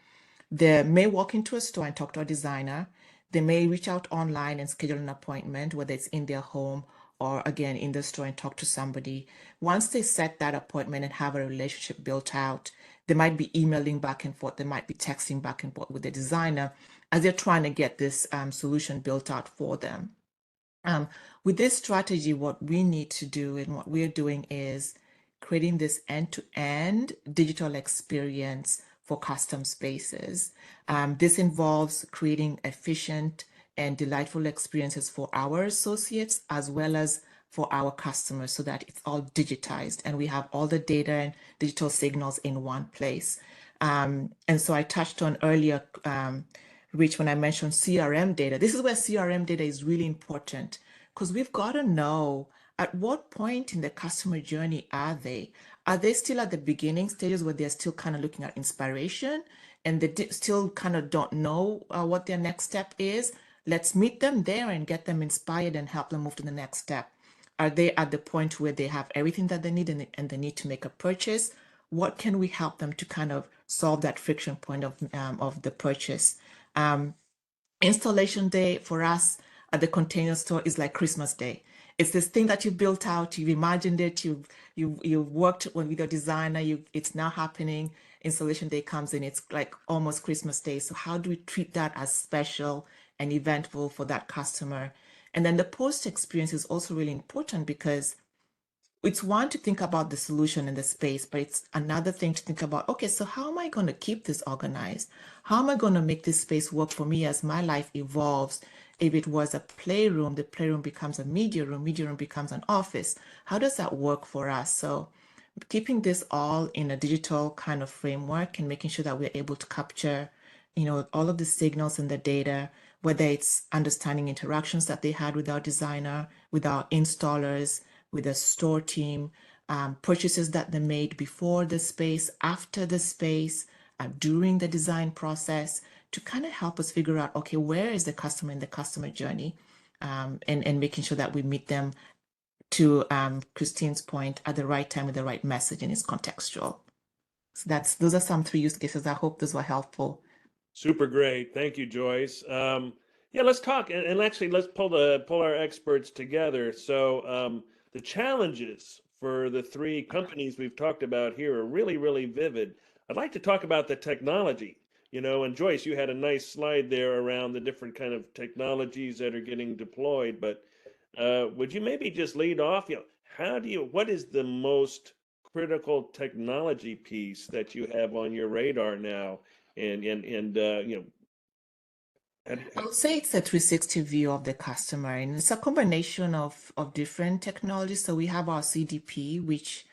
they may walk into a store and talk to a designer. They may reach out online and schedule an appointment, whether it's in their home or again in the store and talk to somebody. Once they set that appointment and have a relationship built out, they might be emailing back and forth. They might be texting back and forth with the designer as they're trying to get this solution built out for them. With this strategy, what we need to do and what we're doing is creating this end-to-end digital experience for custom spaces. This involves creating efficient and delightful experiences for our associates as well as for our customers so that it's all digitized and we have all the data and digital signals in one place. And so I touched on earlier, Rich, when I mentioned CRM data. This is where CRM data is really important because we've got to know at what point in the customer journey are they? Are they still at the beginning stages where they're still kind of looking at inspiration and they still kind of don't know what their next step is? Let's meet them there and get them inspired and help them move to the next step. Are they at the point where they have everything that they need and they need to make a purchase? What can we help them to kind of solve that friction point of the purchase? Installation day for us at the Container Store is like Christmas Day. It's this thing that you built out, you've imagined it, you've worked with your designer, it's now happening. Installation day comes in, it's like almost Christmas Day. So how do we treat that as special and eventful for that customer? And then the post experience is also really important because it's one to think about the solution in the space, but it's another thing to think about, okay, so how am I going to keep this organized? How am I going to make this space work for me as my life evolves? If it was a playroom, the playroom becomes a media room becomes an office. How does that work for us? So keeping this all in a digital kind of framework and making sure that we're able to capture, all of the signals and the data, whether it's understanding interactions that they had with our designer, with our installers, with the store team, purchases that they made before the space, after the space, during the design process, to kind of help us figure out, okay, where is the customer in the customer journey, and making sure that we meet them to Christine's point at the right time with the right message and it's contextual. So those are some 3 use cases. I hope those were helpful. Super great. Thank you, Joyce. Yeah, let's talk and actually let's pull our experts together. So the challenges for the 3 companies we've talked about here are really, really vivid. I'd like to talk about the technology, and Joyce, you had a nice slide there around the different kind of technologies that are getting deployed, but would you maybe just lead off, what is the most critical technology piece that you have on your radar now? And I would say it's a 360 view of the customer, and it's a combination of different technologies. So we have our CDP, which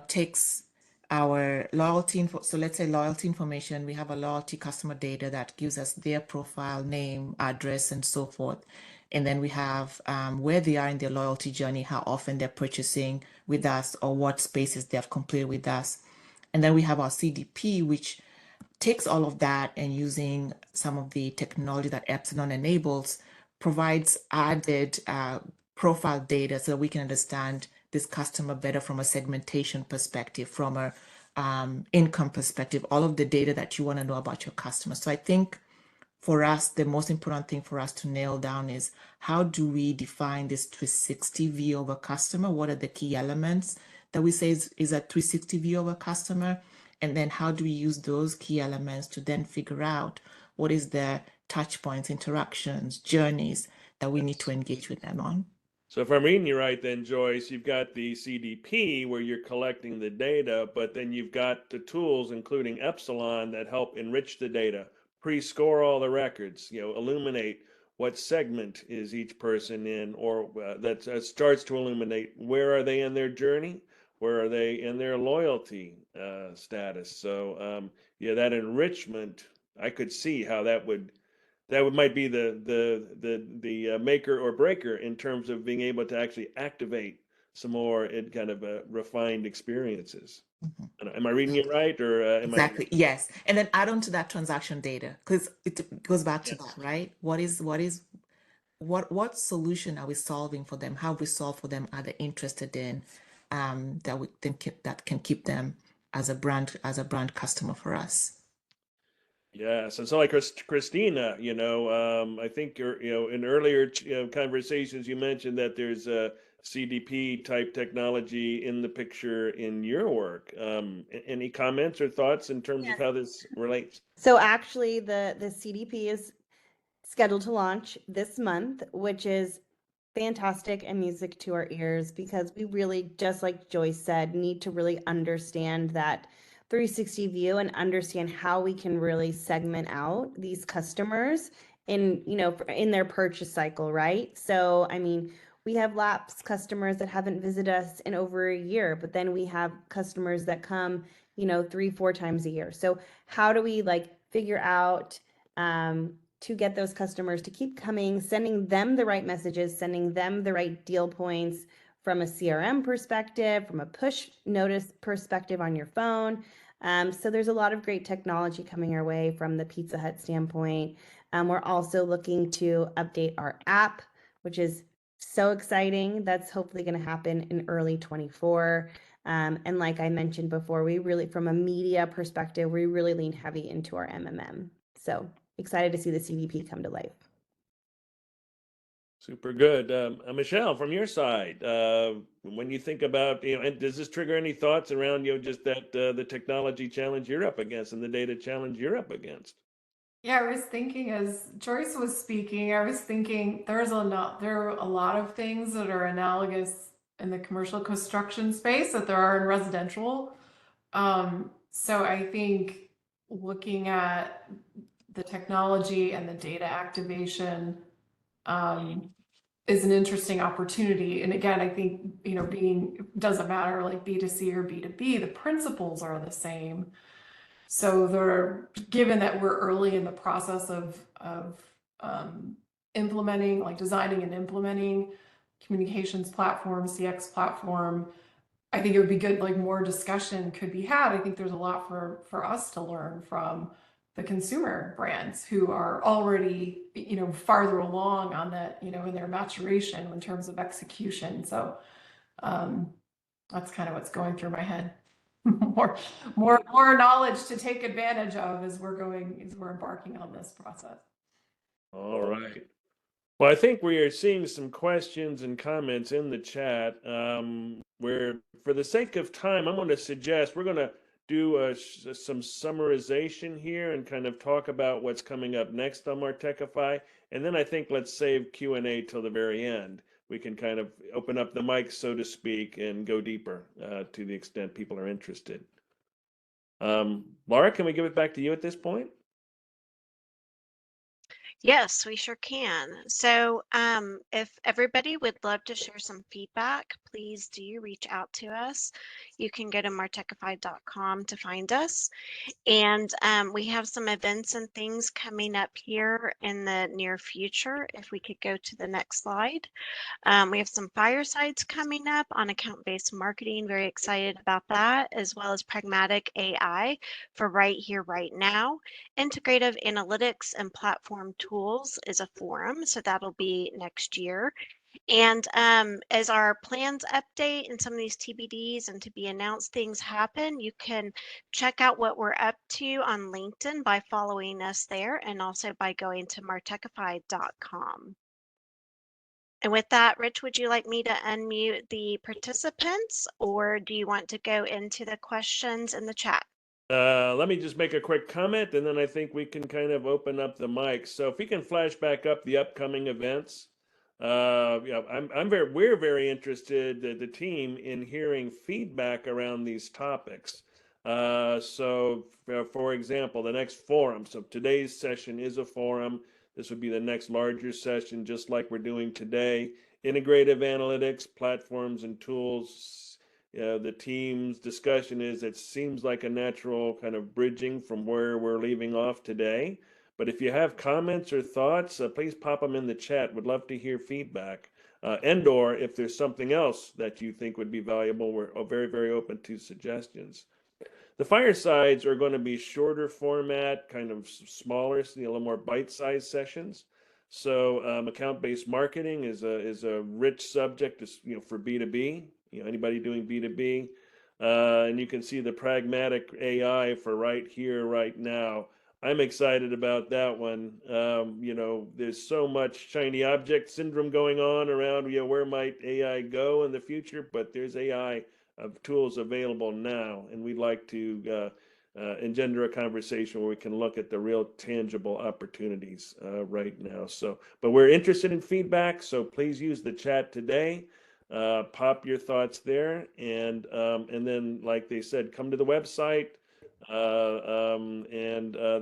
takes our loyalty info. So let's say loyalty information. We have a loyalty customer data that gives us their profile, name, address, and so forth. And then we have where they are in their loyalty journey, how often they're purchasing with us, or what spaces they have completed with us. And then we have our CDP, which takes all of that and using some of the technology that Epsilon enables, provides added profile data so that we can understand this customer better from a segmentation perspective, from a income perspective, all of the data that you want to know about your customer. So I think for us, the most important thing for us to nail down is how do we define this 360 view of a customer? What are the key elements that we say is a 360 view of a customer? And then how do we use those key elements to then figure out what is the touch points, interactions, journeys that we need to engage with them on? So if I'm reading you right, then Joyce, you've got the CDP where you're collecting the data, but then you've got the tools, including Epsilon, that help enrich the data, pre-score all the records, illuminate what segment is each person in, or that starts to illuminate where are they in their journey, where are they in their loyalty status. So yeah, that enrichment, I could see how might be the maker or breaker in terms of being able to actually activate some more in kind of refined experiences. Mhm. Am I reading it right, or am I? Exactly. Yes. And then add on to that transaction data because it goes back to Yes. that, right? What solution are we solving for them? How we solve for them are they interested in that we think that can keep them as a brand customer for us. Yes, and so like Christina, I think you're, in earlier conversations, you mentioned that there's a CDP type technology in the picture in your work. Any comments or thoughts in terms of Yes. how this relates? So actually, the CDP is scheduled to launch this month, which is fantastic and music to our ears because we really, just like Joyce said, need to really understand that 360 view and understand how we can really segment out these customers in their purchase cycle, right? So, I mean, we have lapsed customers that haven't visited us in over a year, but then we have customers that come, 3, 4 times a year. So how do we figure out to get those customers to keep coming, sending them the right messages, sending them the right deal points from a CRM perspective, from a push notice perspective on your phone. So there's a lot of great technology coming our way from the Pizza Hut standpoint. We're also looking to update our app, which is so exciting. That's hopefully going to happen in early 24. And like I mentioned before, we really, from a media perspective, we really lean heavy into our MMM. So excited to see the CDP come to life. Super good. Michelle, from your side, when you think about, and does this trigger any thoughts around, just that the technology challenge you're up against and the data challenge you're up against? Yeah, I was thinking as Joyce was speaking, I was thinking there are a lot of things that are analogous in the commercial construction space that there are in residential. So I think looking at the technology and the data activation is an interesting opportunity. And again, I think, doesn't matter like B2C or B2B, the principles are the same. So given that we're early in the process of implementing, like designing and implementing communications platform, CX platform, I think it would be good, like more discussion could be had. I think there's a lot for us to learn from the consumer brands who are already, farther along on that, in their maturation in terms of execution. So that's kind of what's going through my head. more knowledge to take advantage of as we're embarking on this process. All right. Well, I think we are seeing some questions and comments in the chat. Where, for the sake of time, I'm going to suggest we're going to do some summarization here and kind of talk about what's coming up next on Martechify. And then I think let's save Q&A till the very end. We can kind of open up the mic, so to speak, and go deeper to the extent people are interested. Laura, can we give it back to you at this point? Yes, we sure can. So if everybody would love to share some feedback, please do reach out to us. You can go to martechify.com to find us. And we have some events and things coming up here in the near future. If we could go to the next slide. We have some firesides coming up on account-based marketing. Very excited about that, as well as pragmatic AI for right here, right now. Integrative analytics and platform tools is a forum, so that'll be next year. And as our plans update and some of these TBDs and to be announced things happen, you can check out what we're up to on LinkedIn by following us there and also by going to martechify.com. And with that, Rich, would you like me to unmute the participants, or do you want to go into the questions in the chat? Let me just make a quick comment, and then I think we can kind of open up the mic. So if we can flash back up the upcoming events we're very interested, the team, in hearing feedback around these topics. For example, the next forum. So today's session is a forum. This would be the next larger session, just like we're doing today. Integrative analytics, platforms, and tools. The team's discussion is, it seems like a natural kind of bridging from where we're leaving off today. But if you have comments or thoughts, please pop them in the chat. Would love to hear feedback. And/or if there's something else that you think would be valuable, we're very, very open to suggestions. The firesides are going to be shorter format, kind of smaller, so a little more bite-sized sessions. So account-based marketing is a rich subject, for B2B. Anybody doing B2B, and you can see the pragmatic AI for right here, right now. I'm excited about that one. There's so much shiny object syndrome going on around, where might AI go in the future, but there's AI tools available now, and we'd like to engender a conversation where we can look at the real tangible opportunities right now. But we're interested in feedback, so please use the chat today. Pop your thoughts there, and then, like they said, come to the website.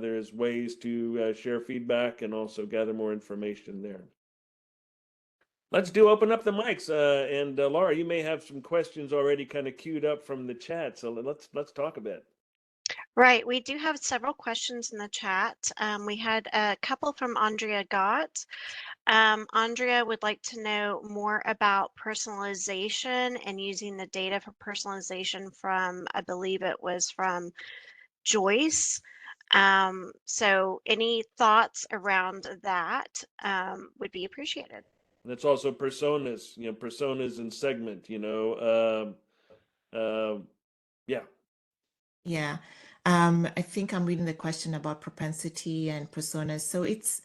There's ways to share feedback and also gather more information there. Let's open up the mics. And Laura, you may have some questions already kind of queued up from the chat. So let's talk a bit. Right, we do have several questions in the chat. We had a couple from Andrea Gott. Andrea would like to know more about personalization and using the data for personalization from, I believe it was from Joyce. So any thoughts around that would be appreciated. That's also personas, personas and segment, yeah. Yeah. I think I'm reading the question about propensity and personas. So it's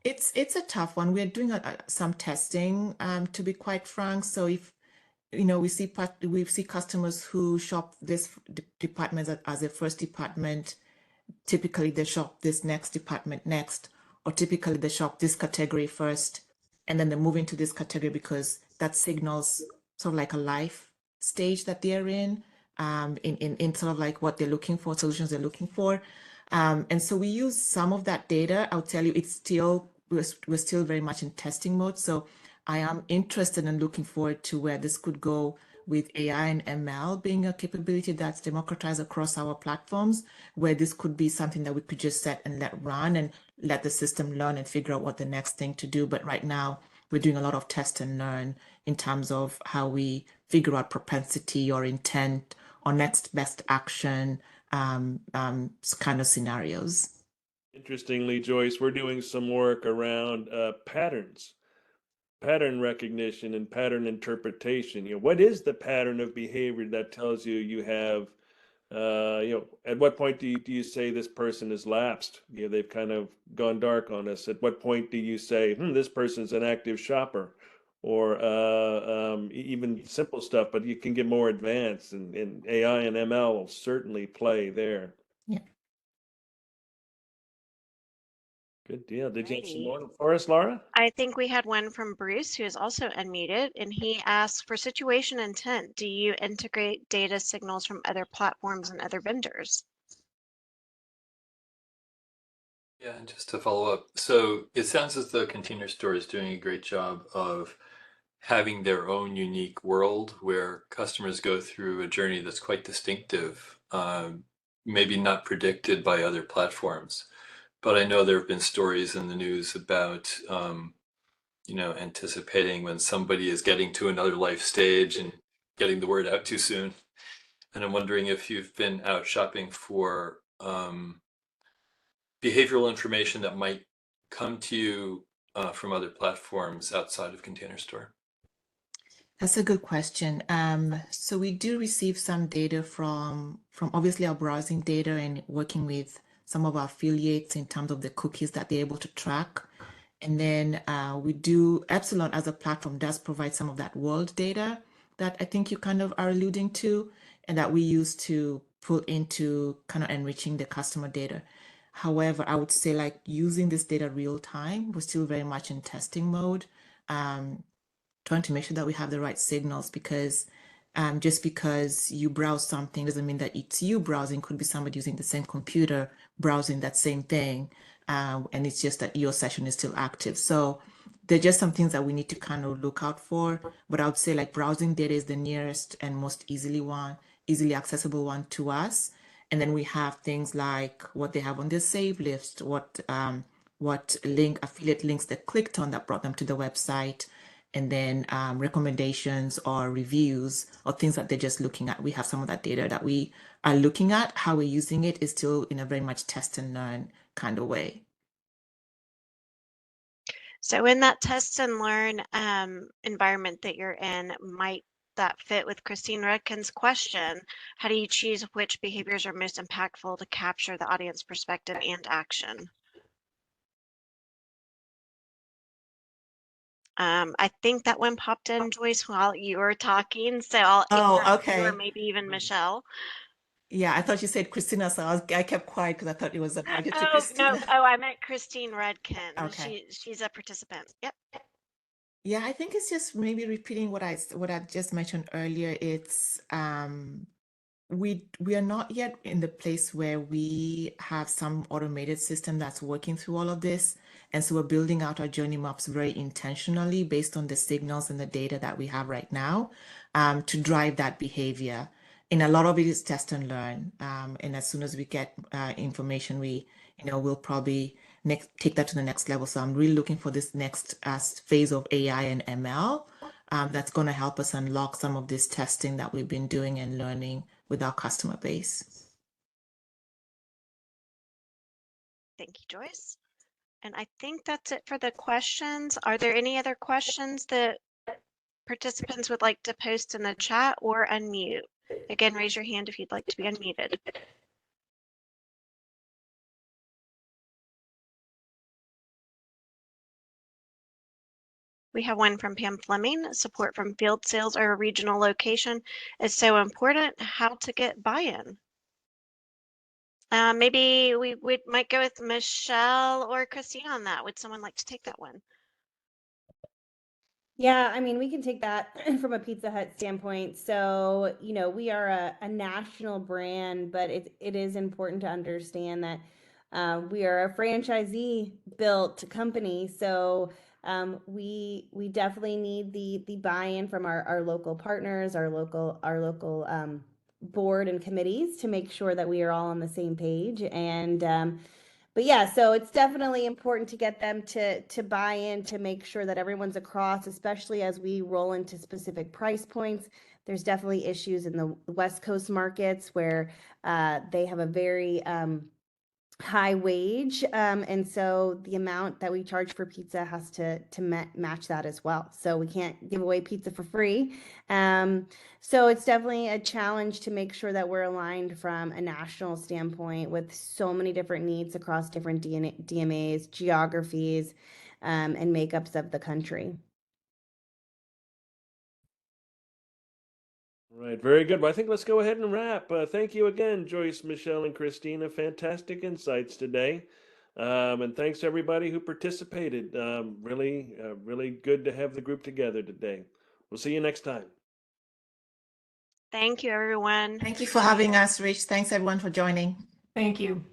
a tough one. We're doing some testing, to be quite frank. So if we see customers who shop this department as a first department. Typically, they shop this next department next, or typically they shop this category first, and then they move into this category because that signals sort of like a life stage that they're in sort of like what they're looking for, solutions they're looking for. And so we use some of that data. I'll tell you, we're still very much in testing mode. So I am interested and looking forward to where this could go with AI and ML being a capability that's democratized across our platforms, where this could be something that we could just set and let run and let the system learn and figure out what the next thing to do. But right now, we're doing a lot of test and learn in terms of how we figure out propensity or intent or next best action kind of scenarios. Interestingly, Joyce, we're doing some work around patterns. Pattern recognition and pattern interpretation. What is the pattern of behavior that tells you have, at what point do you say this person is lapsed? They've kind of gone dark on us. At what point do you say, this person's an active shopper? Or even simple stuff, but you can get more advanced, and AI and ML will certainly play there. Yeah. Good deal. Did you have some more for us, Laura? I think we had one from Bruce, who is also unmuted, and he asks, for situation intent, do you integrate data signals from other platforms and other vendors? Yeah, and just to follow up, so it sounds as though Container Store is doing a great job of having their own unique world where customers go through a journey that's quite distinctive, maybe not predicted by other platforms. But I know there have been stories in the news about, anticipating when somebody is getting to another life stage and getting the word out too soon. And I'm wondering if you've been out shopping for behavioral information that might come to you from other platforms outside of Container Store. That's a good question. So we do receive some data from obviously our browsing data and working with some of our affiliates in terms of the cookies that they're able to track. And then we do, Epsilon as a platform does provide some of that world data that I think you kind of are alluding to, and that we use to put into kind of enriching the customer data. However, I would say like using this data real time, we're still very much in testing mode. trying to make sure that we have the right signals, because just because you browse something doesn't mean that it's you browsing. Could be somebody using the same computer browsing that same thing, and it's just that your session is still active. So they're just some things that we need to kind of look out for. But I would say like browsing data is the nearest and most easily accessible one to us. And then we have things like what they have on their save list, what affiliate links they clicked on that brought them to the website, and then recommendations or reviews or things that they're just looking at. We have some of that data that we are looking at. How we're using it is still in a very much test and learn kind of way. So in that test and learn environment that you're in, might that fit with Christine Redkin's question? How do you choose which behaviors are most impactful to capture the audience perspective and action? I think that one popped in, Joyce, while you were talking. So I'll Okay. or maybe even Michelle. Yeah, I thought you said Christina, so I kept quiet because I thought it was targeted to Oh, Christina. no. Oh, I meant Christine Redkin. Okay. She's a participant. Yep. Yeah, I think it's just maybe repeating what I just mentioned earlier. It's we are not yet in the place where we have some automated system that's working through all of this. And so we're building out our journey maps very intentionally based on the signals and the data that we have right now, to drive that behavior. And a lot of it is test and learn. And as soon as we get information, we'll probably take that to the next level. So I'm really looking for this next phase of AI and ML that's going to help us unlock some of this testing that we've been doing and learning with our customer base. Thank you, Joyce. And I think that's it for the questions. Are there any other questions that participants would like to post in the chat or unmute? Again, raise your hand if you'd like to be unmuted. We have one from Pam Fleming. Support from field sales or a regional location is so important. How to get buy-in? Maybe we might go with Michelle or Christina on that. Would someone like to take that one? Yeah, I mean, we can take that from a Pizza Hut standpoint. So, we are a national brand, but it is important to understand that we are a franchisee built company. So we definitely need the buy-in from our local partners, our local board and committees to make sure that we are all on the same page. And but yeah, so it's definitely important to get them to buy in, to make sure that everyone's across, especially as we roll into specific price points. There's definitely issues in the West Coast markets where they have a very high wage, and so the amount that we charge for pizza has to match that as well. So we can't give away pizza for free. So it's definitely a challenge to make sure that we're aligned from a national standpoint with so many different needs across different DMAs, geographies, and makeups of the country. Right, very good. Well, I think let's go ahead and wrap. Thank you again, Joyce, Michelle, and Christina. Fantastic insights today. And thanks to everybody who participated. Really good to have the group together today. We'll see you next time. Thank you, everyone. Thank you for having us, Rich. Thanks everyone for joining. Thank you.